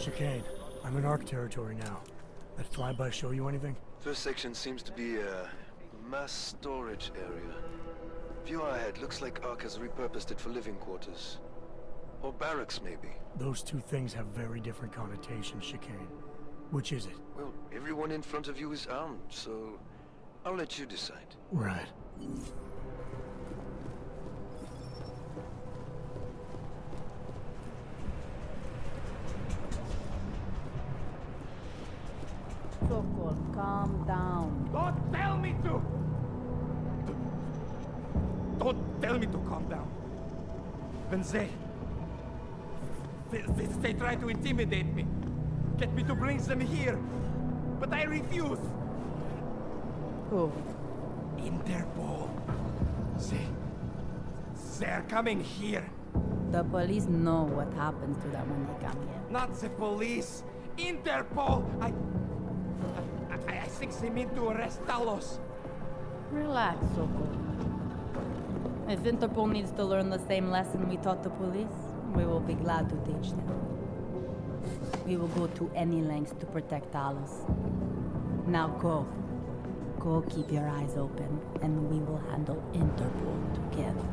Chicane, I'm in ARC territory now. That flyby show you anything? First section seems to be a mass storage area. View ahead, looks like ARC has repurposed it for living quarters. Or barracks, maybe. Those two things have very different connotations, Chicane. Which is it? Well, everyone in front of you is armed, so I'll let you decide. Right. Sokol, calm down. Don't tell me to! Don't tell me to calm down. When they try to intimidate me, get me to bring them here, but I refuse. Who? Interpol. They're coming here. The police know what happens to them when they come here. Not the police. Interpol. I think they mean to arrest Talos. Relax, Sokol. If Interpol needs to learn the same lesson we taught the police, we will be glad to teach them. We will go to any lengths to protect Talos. Now go. Go keep your eyes open, and we will handle Interpol together.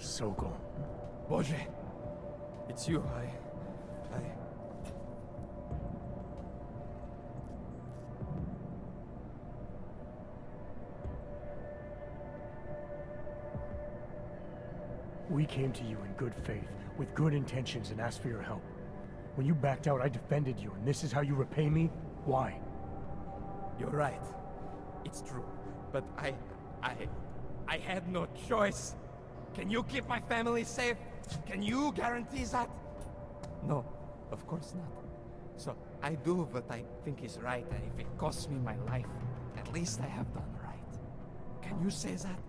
Sokol. Boże, it's you. We came to you in good faith, with good intentions, and asked for your help. When you backed out, I defended you, and this is how you repay me? Why? You're right. It's true. But I had no choice. Can you keep my family safe? Can you guarantee that? No, of course not. So I do what I think is right, and if it costs me my life, at least I have done right. Can you say that?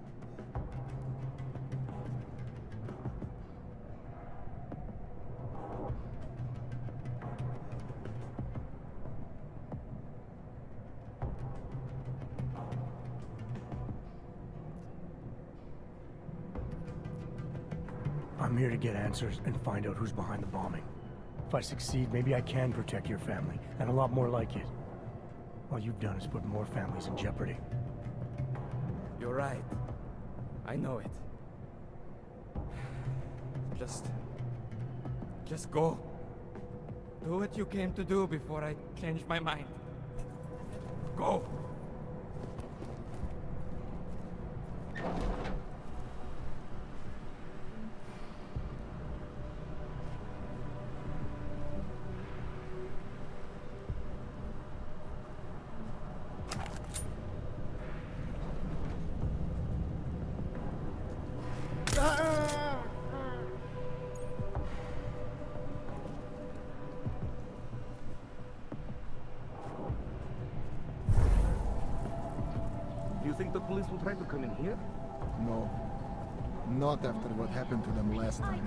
I'm here to get answers and find out who's behind the bombing. If I succeed, maybe I can protect your family, and a lot more like it. All you've done is put more families in jeopardy. You're right. I know it. Just go. Do what you came to do before I change my mind. Go! Do you think the police will try to come in here? No. Not after what happened to them last time.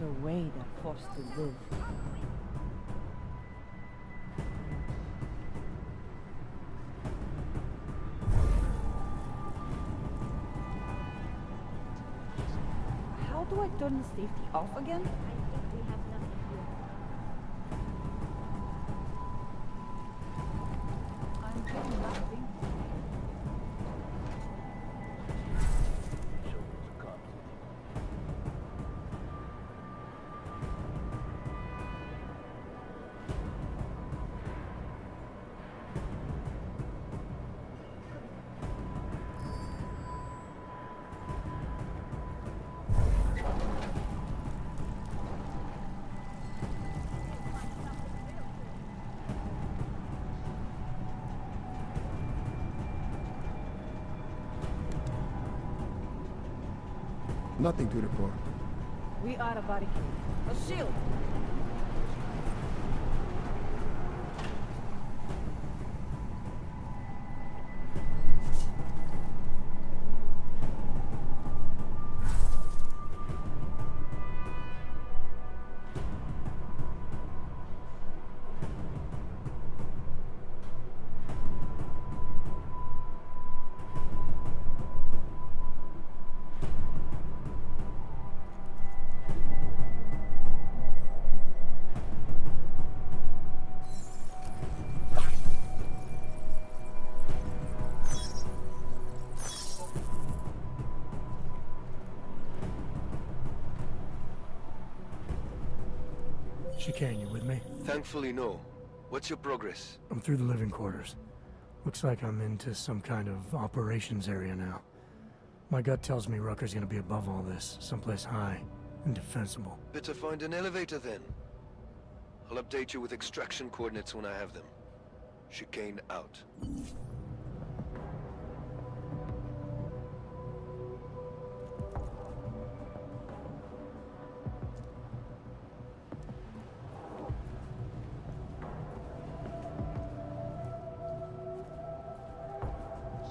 The way they're forced to live. How do I turn the safety off again? I'm doing nothing. Nothing to report. We are a barricade. A shield! Chicane, you with me? Thankfully, no. What's your progress? I'm through the living quarters. Looks like I'm into some kind of operations area now. My gut tells me Rucker's gonna be above all this, someplace high and defensible. Better find an elevator then. I'll update you with extraction coordinates when I have them. Chicane out.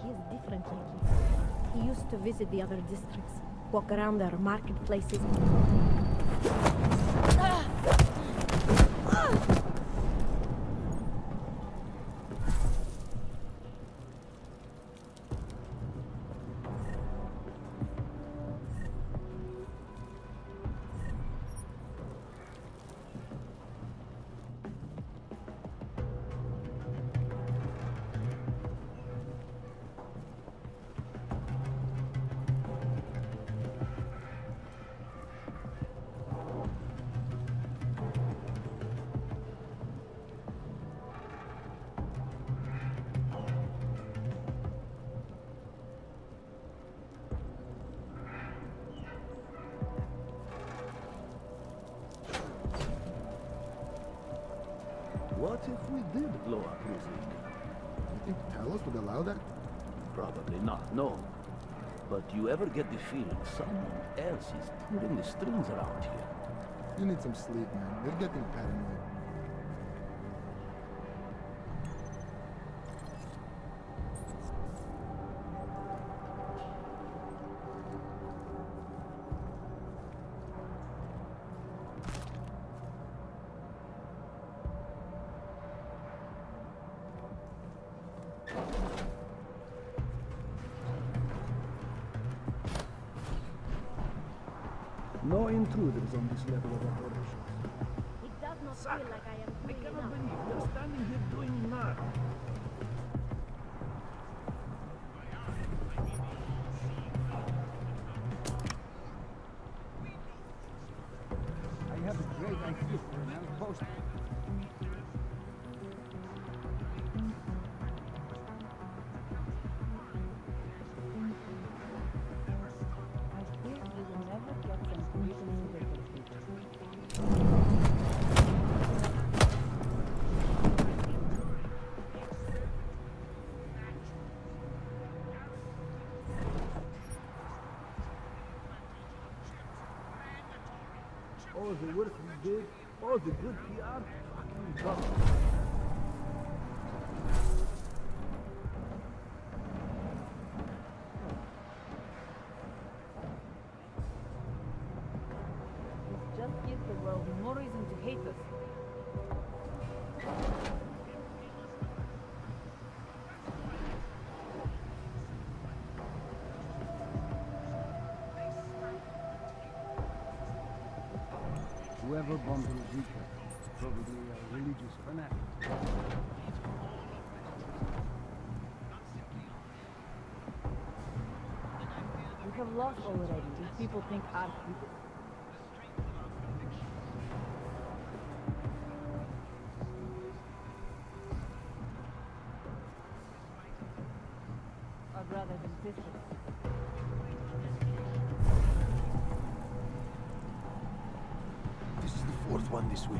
He is different lately. He used to visit the other districts, walk around their marketplaces. What if we did blow up Riesling? You think Talos would allow that? Probably not, no. But you ever get the feeling someone else is pulling the strings around here? You need some sleep, man. You're getting paranoid. No intruders on this level of operations. It does not feel like I am I doing cannot enough. believe you're standing here doing nothing. I have a great idea for an outpost. I fear we will never get some freedom to the people. All the work we did, all the good PR, fucking gone. This just gives the world more reason to hate us. Whoever bombed Ruzika, probably a religious fanatic. We have lost already. These people think our people. Our brothers and sisters. This is the fourth one this week.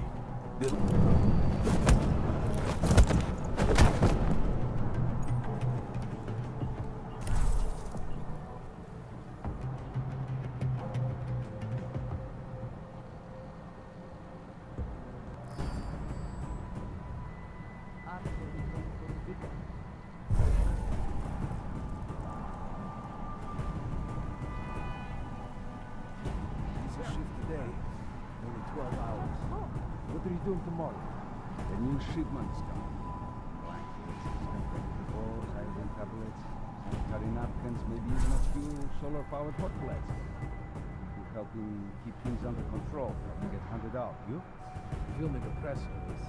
doing tomorrow? The new shipment's coming. Blankets, disinfectant balls, iodine tablets, sanitary napkins, maybe even a few solar-powered hot plates. To help him keep things under control when they get handed out. You? Filming a press release.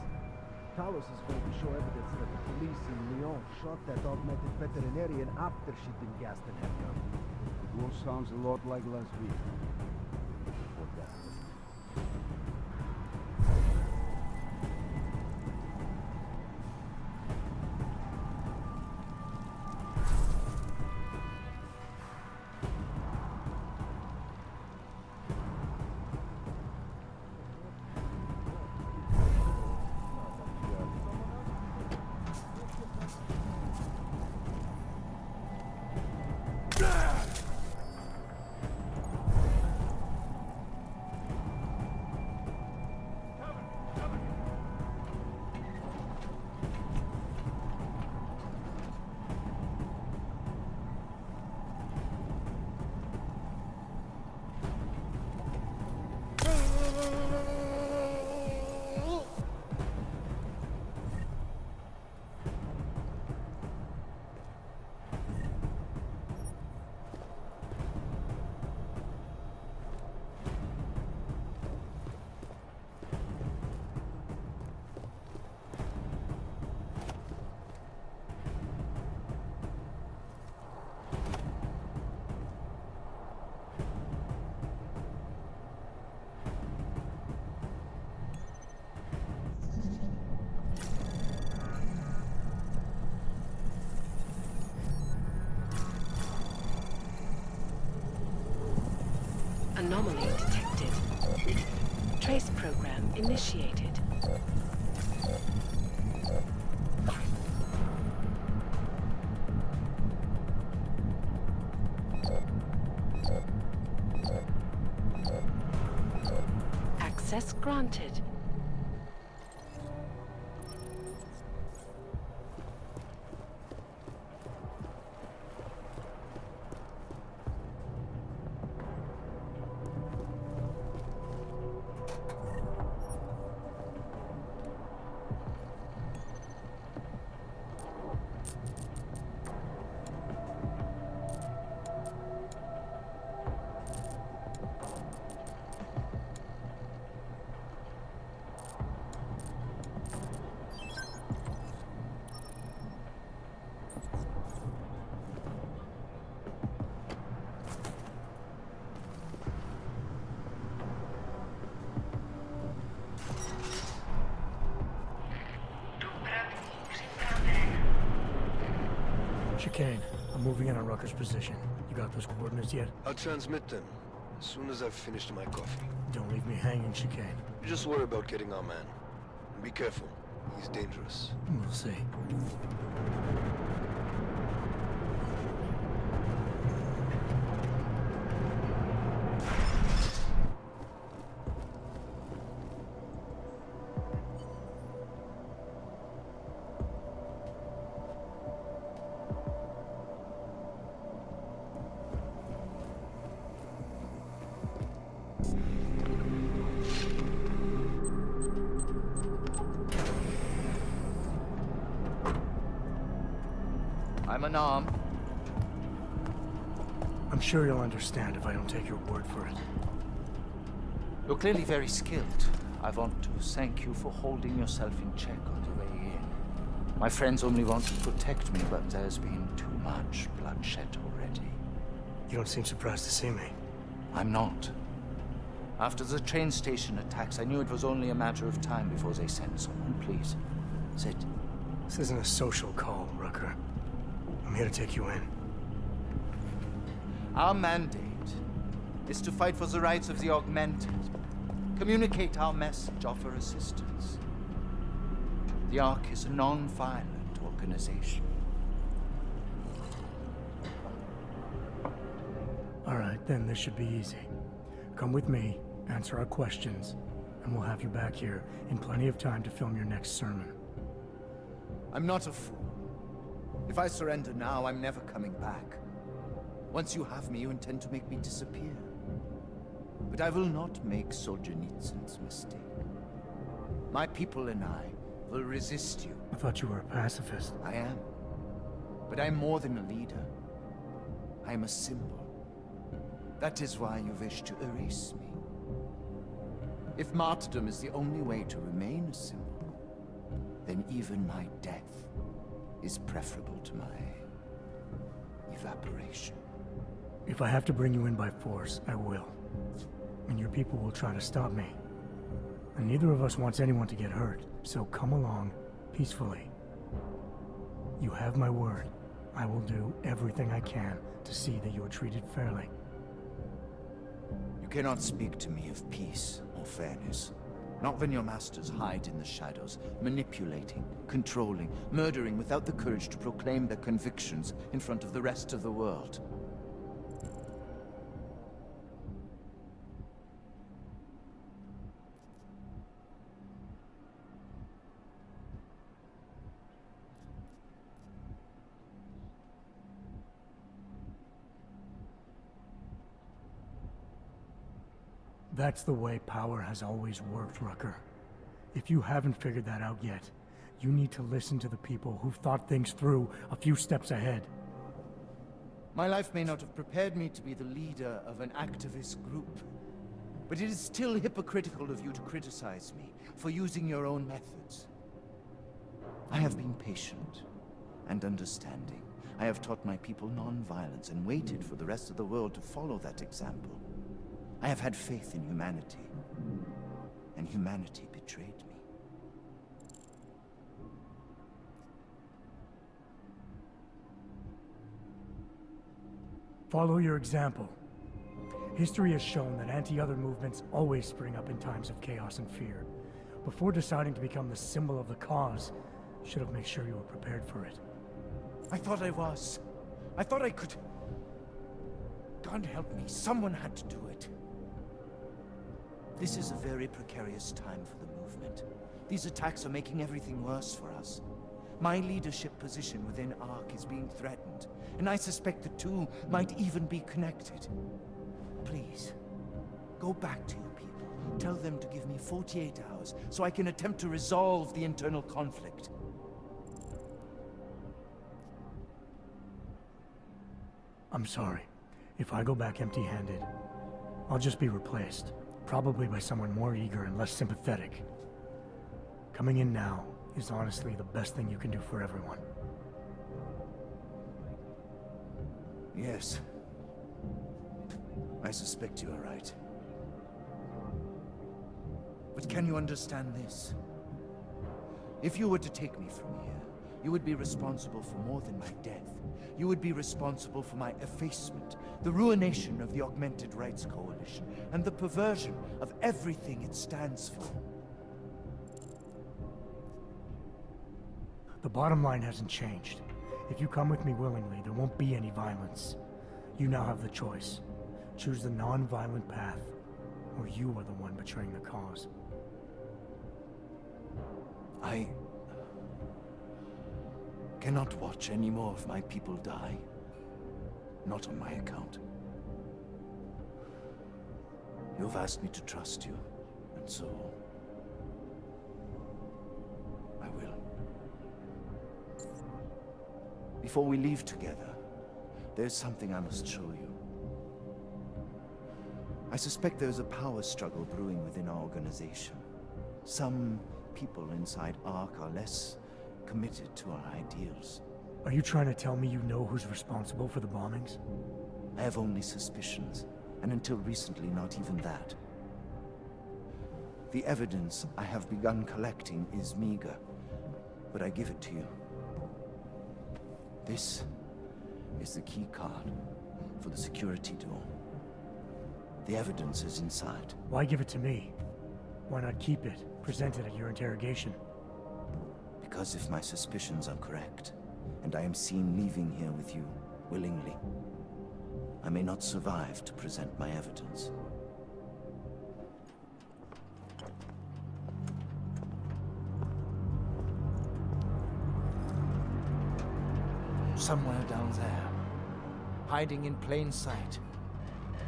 Carlos is going to show evidence that the police in Lyon shot that augmented veterinarian after she'd been gassed and handcuffed. It all sounds a lot like last week. What that? Anomaly detected. Trace program initiated. Access granted. Chicane, I'm moving in on Rucker's position. You got those coordinates yet? I'll transmit them as soon as I've finished my coffee. Don't leave me hanging, Chicane. You just worry about getting our man. And be careful. He's dangerous. We'll see. I'm unarmed. I'm sure you'll understand if I don't take your word for it. You're clearly very skilled. I want to thank you for holding yourself in check on the way in. My friends only want to protect me, but there's been too much bloodshed already. You don't seem surprised to see me. I'm not. After the train station attacks, I knew it was only a matter of time before they sent someone. Please, sit. This isn't a social call, Rucker. I'm here to take you in. Our mandate is to fight for the rights of the augmented. Communicate our message, offer assistance. The Ark is a non-violent organization. All right, then this should be easy. Come with me, answer our questions, and we'll have you back here in plenty of time to film your next sermon. I'm not a fool. If I surrender now, I'm never coming back. Once you have me, you intend to make me disappear. But I will not make Solzhenitsyn's mistake. My people and I will resist you. I thought you were a pacifist. I am. But I'm more than a leader. I'm a symbol. That is why you wish to erase me. If martyrdom is the only way to remain a symbol, then even my death is preferable to my evaporation. If I have to bring you in by force, I will. And your people will try to stop me. And neither of us wants anyone to get hurt, so come along peacefully. You have my word. I will do everything I can to see that you are treated fairly. You cannot speak to me of peace or fairness. Not when your masters hide in the shadows, manipulating, controlling, murdering without the courage to proclaim their convictions in front of the rest of the world. That's the way power has always worked, Rucker. If you haven't figured that out yet, you need to listen to the people who've thought things through a few steps ahead. My life may not have prepared me to be the leader of an activist group, but it is still hypocritical of you to criticize me for using your own methods. I have been patient and understanding. I have taught my people non-violence and waited for the rest of the world to follow that example. I have had faith in humanity, and humanity betrayed me. Follow your example. History has shown that anti-other movements always spring up in times of chaos and fear. Before deciding to become the symbol of the cause, you should have made sure you were prepared for it. I thought I was. I thought I could. God help me, someone had to do it. This is a very precarious time for the movement. These attacks are making everything worse for us. My leadership position within ARC is being threatened, and I suspect the two might even be connected. Please, go back to your people. Tell them to give me 48 hours so I can attempt to resolve the internal conflict. I'm sorry. If I go back empty-handed, I'll just be replaced. Probably by someone more eager and less sympathetic. Coming in now is honestly the best thing you can do for everyone. Yes. I suspect you are right. But can you understand this? If you were to take me from here, you would be responsible for more than my death. You would be responsible for my effacement, the ruination of the Augmented Rights Coalition, and the perversion of everything it stands for. The bottom line hasn't changed. If you come with me willingly, there won't be any violence. You now have the choice. Choose the non-violent path, or you are the one betraying the cause. I cannot watch any more of my people die. Not on my account. You've asked me to trust you, and so I will. Before we leave together, there's something I must show you. I suspect there's a power struggle brewing within our organization. Some people inside ARC are less committed to our ideals. Are you trying to tell me you know who's responsible for the bombings? I have only suspicions, and until recently not even that. The evidence I have begun collecting is meager, but I give it to you. This is the key card for the security door. The evidence is inside. Why give it to me? Why not keep it, present it at your interrogation? Because if my suspicions are correct, and I am seen leaving here with you willingly, I may not survive to present my evidence. Somewhere down there, hiding in plain sight,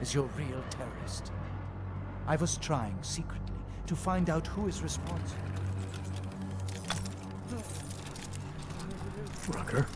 is your real terrorist. I was trying secretly to find out who is responsible. Rucker.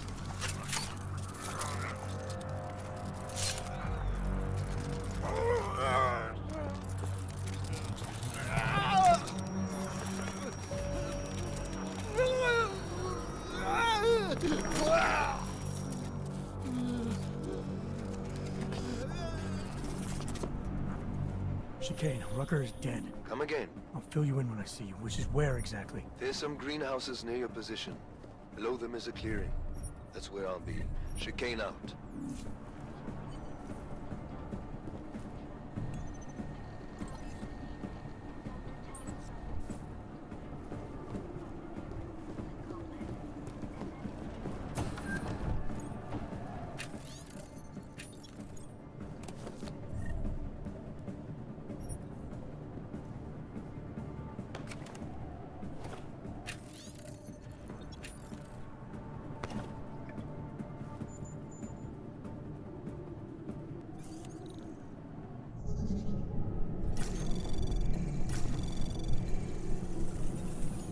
Chicane, Rucker is dead. Come again. I'll fill you in when I see you, which is where exactly? There's some greenhouses near your position. Below them is a clearing. That's where I'll be. Chicane out.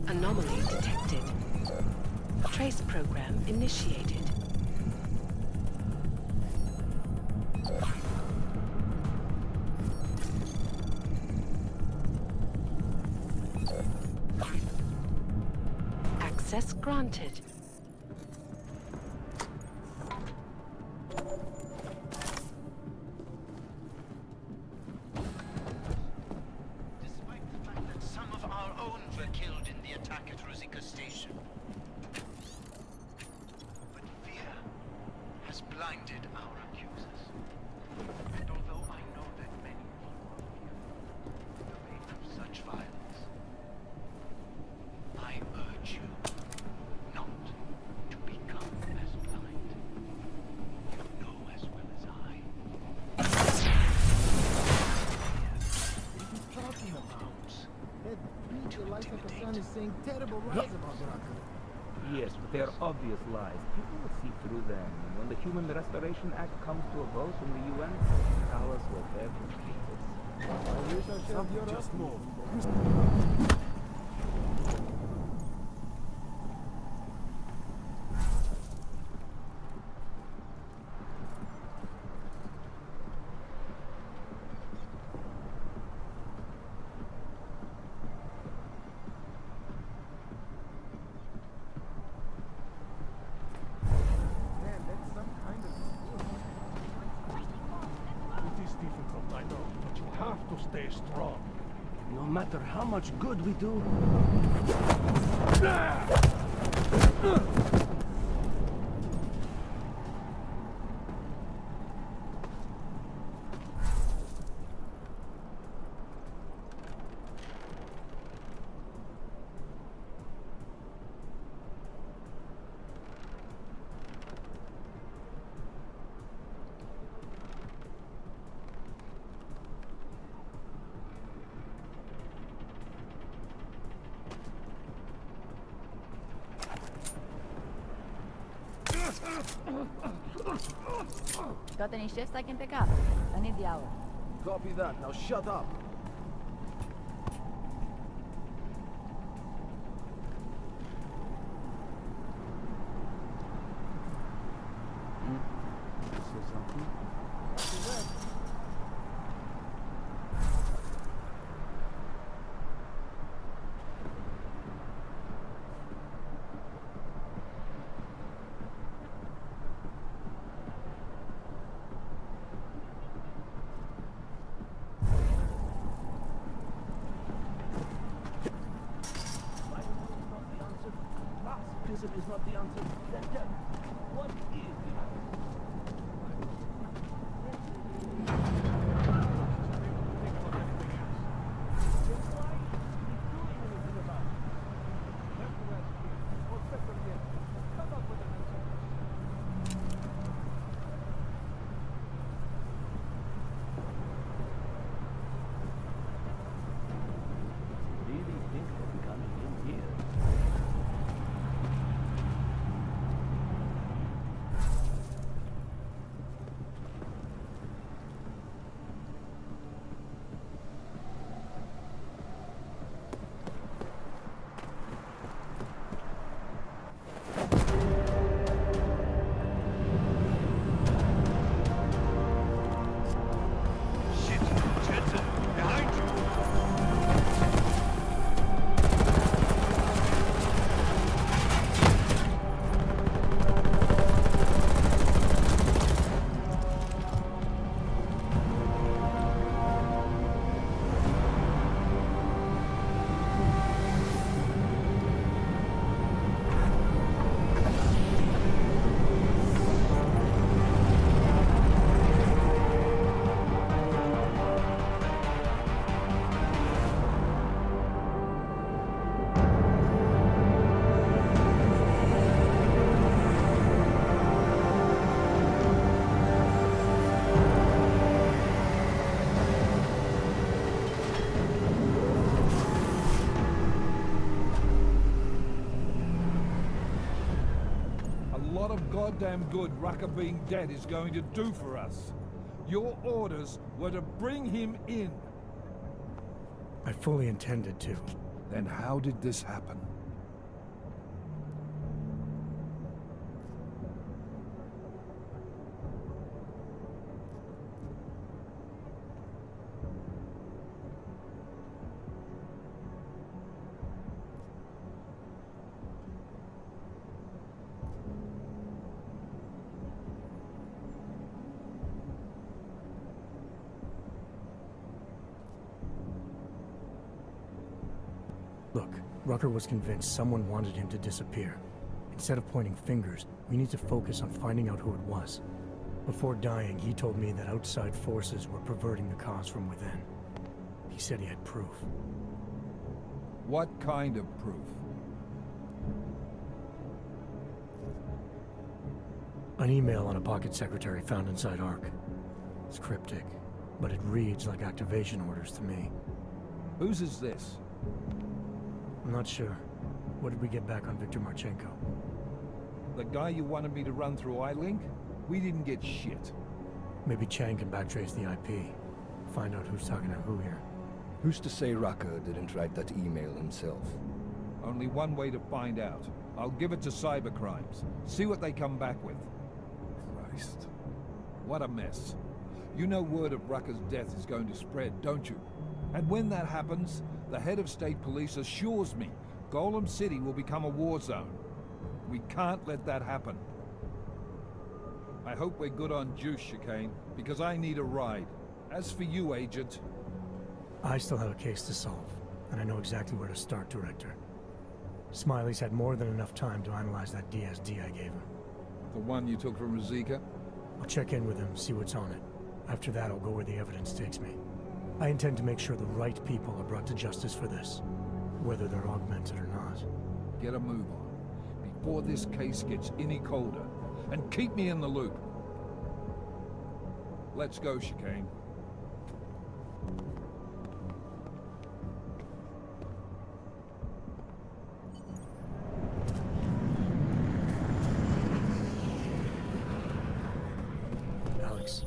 Anomaly detected. Trace program initiated. Access granted. Saying terrible lies about Rucker. Yes, but they're obvious lies. People will see through them. And when the Human Restoration Act comes to a vote in the UN, Talos will fabricate it. I wish I shared your just more. Stay strong. No matter how much good we do. Got any shifts I can pick up? I need the hour. Copy that. Now shut up. Say something? Is not the answer. Then what is the answer? goddamn good Rucker being dead is going to do for us. Your orders were to bring him in. I fully intended to. Then how did this happen? Look, Rucker was convinced someone wanted him to disappear. Instead of pointing fingers, we need to focus on finding out who it was. Before dying, he told me that outside forces were perverting the cause from within. He said he had proof. What kind of proof? An email on a pocket secretary found inside Ark. It's cryptic, but it reads like activation orders to me. Whose is this? I'm not sure. What did we get back on Viktor Marchenko? The guy you wanted me to run through iLink? We didn't get shit. Maybe Chang can backtrace the IP. Find out who's talking to who here. Who's to say Rucker didn't write that email himself? Only one way to find out. I'll give it to cybercrimes. See what they come back with. Christ. What a mess. You know word of Rucker's death is going to spread, don't you? And when that happens, the head of state police assures me Golem City will become a war zone. We can't let that happen. I hope we're good on juice, Chicane, because I need a ride. As for you, Agent... I still have a case to solve, and I know exactly where to start, Director. Smiley's had more than enough time to analyze that DSD I gave him. The one you took from Ruzika? I'll check in with him, see what's on it. After that, I'll go where the evidence takes me. I intend to make sure the right people are brought to justice for this, whether they're augmented or not. Get a move on, before this case gets any colder, and keep me in the loop. Let's go, Chicane. Alex,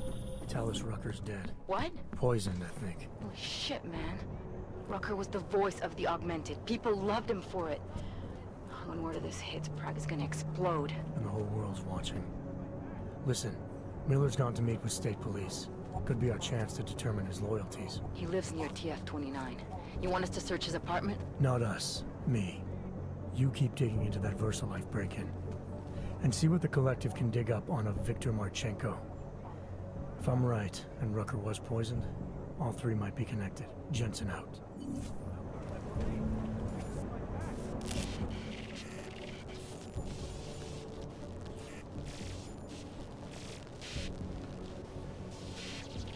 tell us Rucker's dead. What? Poisoned, I think. Holy shit, man. Rucker was the voice of the augmented. People loved him for it. When word of this hits, Prague is gonna explode. And the whole world's watching. Listen, Miller's gone to meet with state police. Could be our chance to determine his loyalties. He lives near TF-29. You want us to search his apartment? Not us. Me. You keep digging into that VersaLife break-in. And see what the Collective can dig up on a Viktor Marchenko. If I'm right, and Rucker was poisoned, all three might be connected. Jensen out.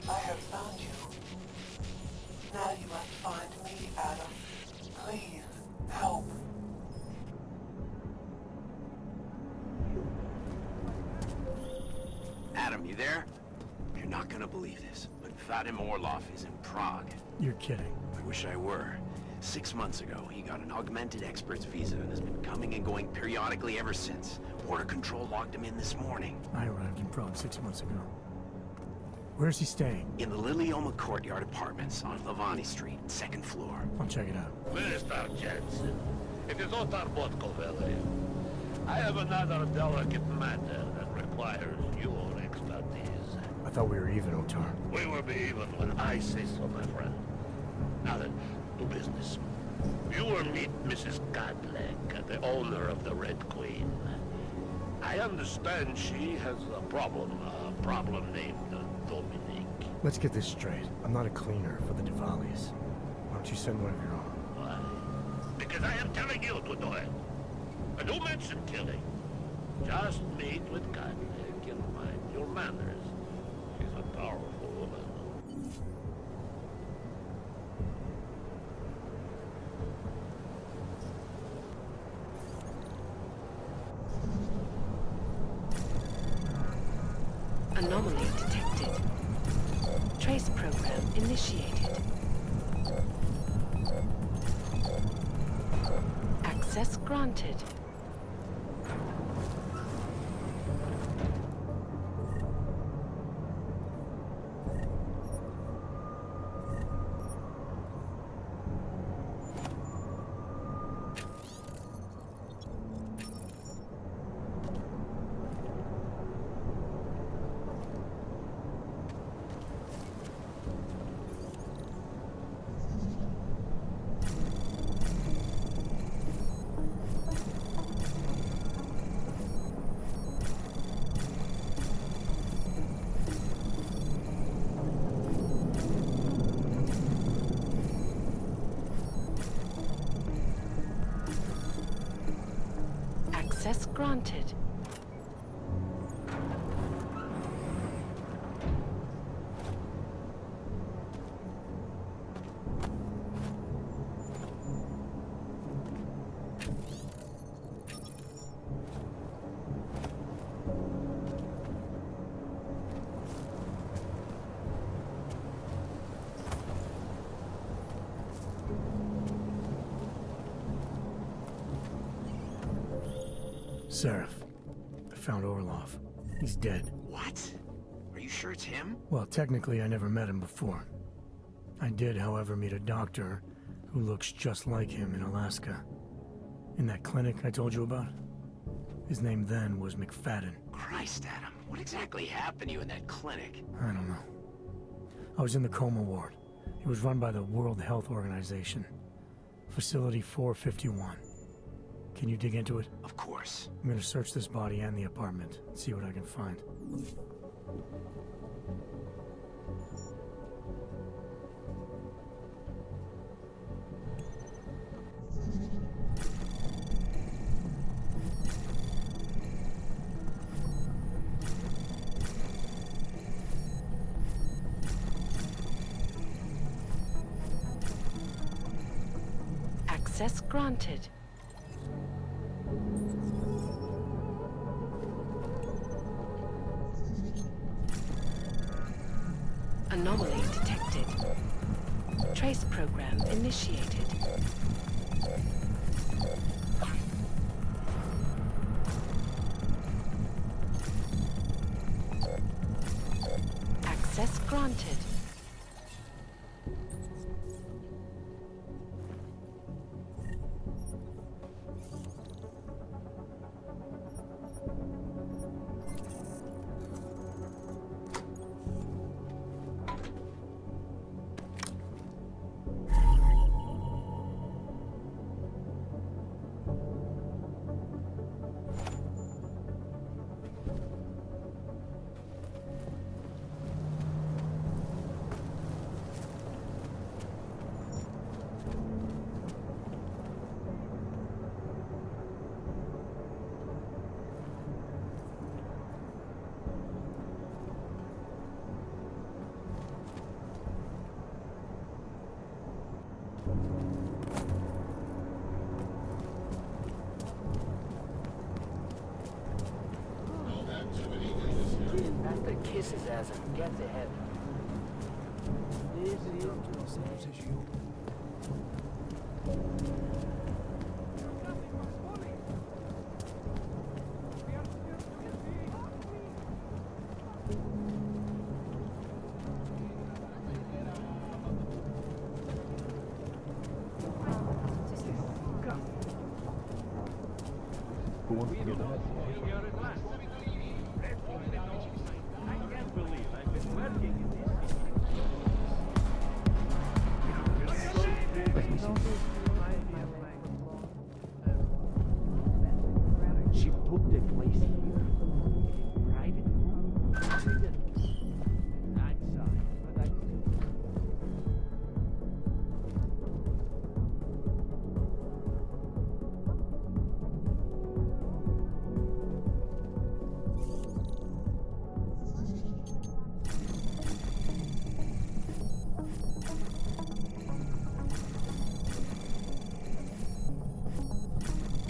I have found you. Now you must find me, Adam. Please, help. Adam, you there? You're not gonna believe this, but Vadim Orlov is in Prague. You're kidding. I wish I were. 6 months ago, he got an augmented expert's visa and has been coming and going periodically ever since. Border Control locked him in this morning. I arrived in Prague 6 months ago. Where's he staying? In the Lilioma Courtyard Apartments on Lavani Street, 2nd floor. I'll check it out. Mr. Jensen, it is Otar Botkovele. I have another delicate matter that requires your expertise. I thought we were even, Otar. We will be even when I say so, my friend. Now then, to business. You will meet Mrs. Godlek, the owner of the Red Queen. I understand she has a problem named Dominic. Let's get this straight. I'm not a cleaner for the Diwalis. Why don't you send one of your own? Why? Because I am telling you to do it. And who mentioned killing? Just meet with Godlek and mind your manners. She's a powerful woman. Anomaly detected. Trace program initiated. Access granted. Access granted. Seraph, I found Orlov. He's dead. What? Are you sure it's him? Well, technically I never met him before. I did, however, meet a doctor who looks just like him in Alaska. In that clinic I told you about. His name then was McFadden. Christ, Adam. What exactly happened to you in that clinic? I don't know. I was in the coma ward. It was run by the World Health Organization. Facility 451. Can you dig into it? Of course. I'm gonna search this body and the apartment, and see what I can find. Access granted. Anomaly detected. Trace program initiated. Access granted. After kisses as and gets ahead. She booked a place here. Private room. Outside.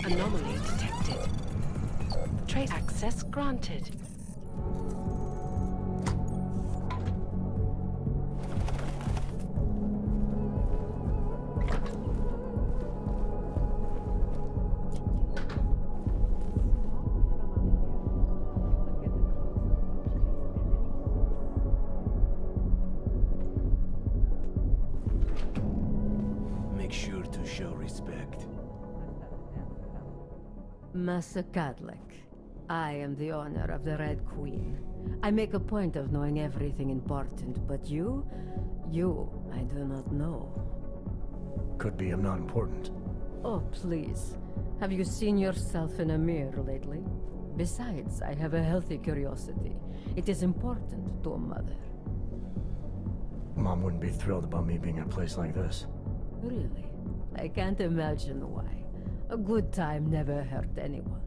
Anomaly detected. Trace access granted. Make sure to show respect. Master Kadlec, I am the owner of the Red Queen. I make a point of knowing everything important, but you, I do not know. Could be I'm not important. Oh, please. Have you seen yourself in a mirror lately? Besides, I have a healthy curiosity. It is important to a mother. Mom wouldn't be thrilled about me being in a place like this. Really? I can't imagine why. A good time never hurt anyone.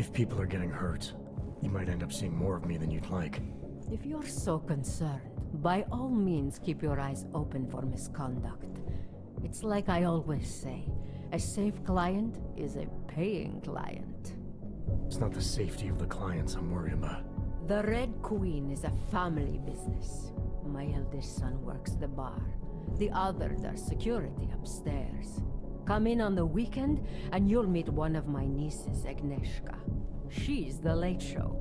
If people are getting hurt, you might end up seeing more of me than you'd like. If you're so concerned, by all means keep your eyes open for misconduct. It's like I always say, a safe client is a paying client. It's not the safety of the clients I'm worried about. The Red Queen is a family business. My eldest son works the bar. The other does security upstairs. Come in on the weekend and you'll meet one of my nieces, Agnieszka. She's the late show.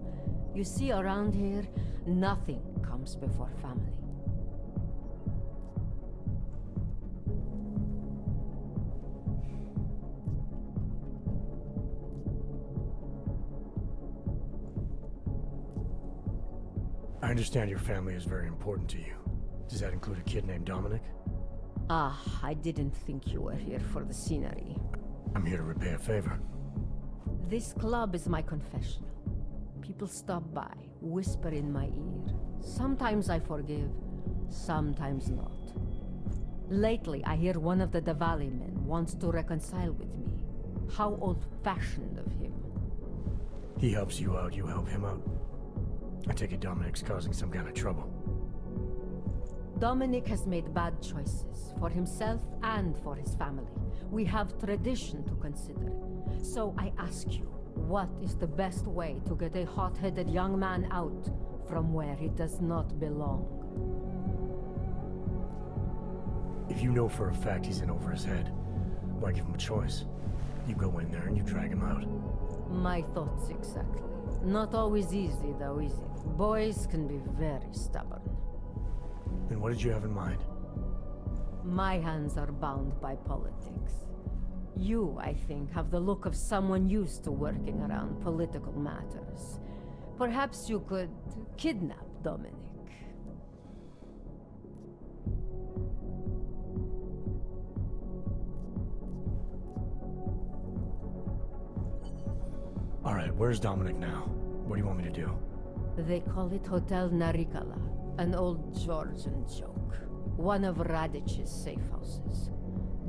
You see, around here, nothing comes before family. I understand your family is very important to you. Does that include a kid named Dominic? Ah, I didn't think you were here for the scenery. I'm here to repay a favor. This club is my confessional. People stop by, whisper in my ear. Sometimes I forgive, sometimes not. Lately, I hear one of the Diwali men wants to reconcile with me. How old-fashioned of him. He helps you out, you help him out. I take it Dominic's causing some kind of trouble. Dominic has made bad choices, for himself and for his family. We have tradition to consider. So I ask you, what is the best way to get a hot-headed young man out from where he does not belong? If you know for a fact he's in over his head, why give him a choice? You go in there and you drag him out. My thoughts exactly. Not always easy, though, is it? Boys can be very stubborn. Then what did you have in mind? My hands are bound by politics. You, I think, have the look of someone used to working around political matters. Perhaps you could kidnap Dominic. All right, where's Dominic now? What do you want me to do? They call it Hotel Narikala, an old Georgian joke. One of Radic's safe houses.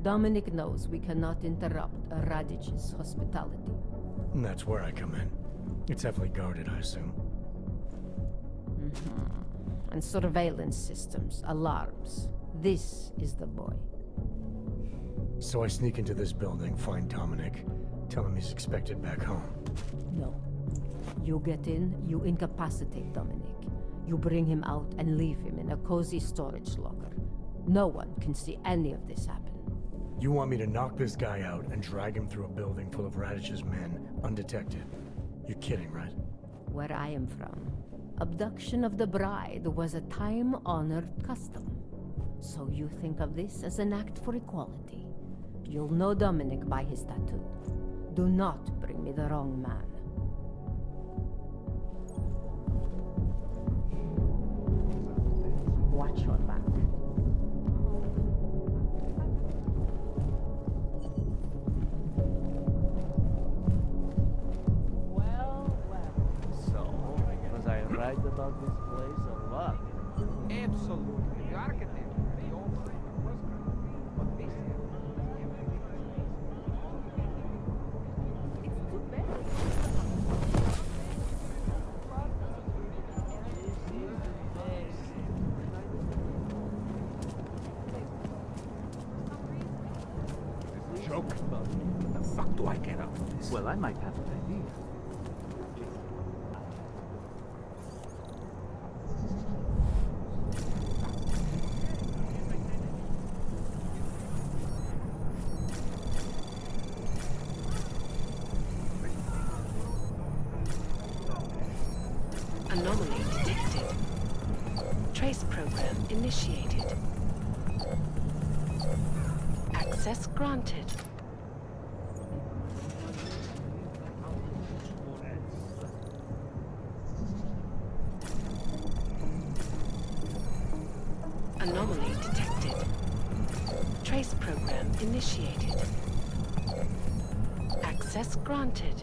Dominic knows we cannot interrupt Radic's hospitality. And that's where I come in. It's heavily guarded, I assume. And surveillance systems, alarms. This is the boy. So I sneak into this building, find Dominic, tell him he's expected back home. No. You get in, you incapacitate Dominic. You bring him out and leave him in a cozy storage locker. No one can see any of this happen. You want me to knock this guy out and drag him through a building full of Radic's men, undetected? You're kidding, right? Where I am from, abduction of the bride was a time-honored custom. So you think of this as an act for equality. You'll know Dominic by his tattoo. Do not bring me the wrong man. Watch your back. So, was I right about this place or what? Absolutely. The architect, the owner, was great. But this it's too bad. Joke. What the fuck do I get out of this? Well, I might have an idea. Anomaly detected. Trace program initiated. Access granted. Anomaly detected. Trace program initiated. Access granted.